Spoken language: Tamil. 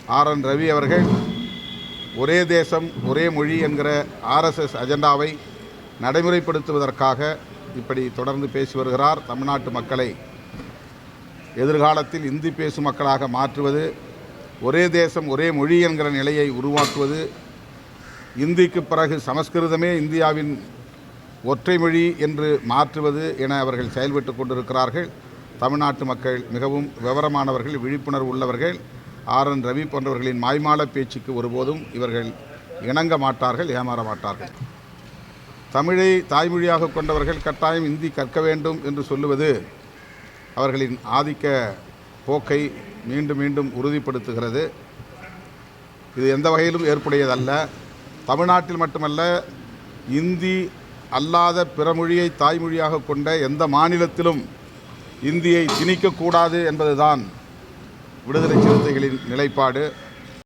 ஆர்.என். ரவி அவர்கள் ஒரே தேசம் ஒரே மொழி என்கிற ஆர்எஸ்எஸ் அஜெண்டாவை நடைமுறைப்படுத்துவதற்காக இப்படி தொடர்ந்து பேசி வருகிறார். தமிழ்நாட்டு மக்களை எதிர்காலத்தில் இந்தி பேசும் மக்களாக மாற்றுவது, ஒரே தேசம் ஒரே மொழி என்கிற நிலையை உருவாக்குவது, இந்திக்கு பிறகு சமஸ்கிருதமே இந்தியாவின் ஒற்றை மொழி என்று மாற்றுவது என அவர்கள் செயல்பட்டு கொண்டிருக்கிறார்கள். தமிழ்நாட்டு மக்கள் மிகவும் விவரமானவர்கள், விழிப்புணர்வு உள்ளவர்கள். ஆர்.என். ரவி போன்றவர்களின் மாய்மால பேச்சுக்கு ஒருபோதும் இவர்கள் இணங்க மாட்டார்கள், ஏமாற மாட்டார்கள். தமிழை தாய்மொழியாக கொண்டவர்கள் கட்டாயம் இந்தி கற்க வேண்டும் என்று சொல்லுவது அவர்களின் ஆதிக்க போக்கை மீண்டும் மீண்டும் உறுதிப்படுத்துகிறது. இது எந்த வகையிலும் ஏற்புடையதல்ல. தமிழ்நாட்டில் மட்டுமல்ல, இந்தி அல்லாத பிற மொழியை தாய்மொழியாக கொண்ட எந்த மாநிலத்திலும் இந்தியை திணிக்கக்கூடாது என்பதுதான் விடுதலை சிறுத்தைகளின் நிலைப்பாடு.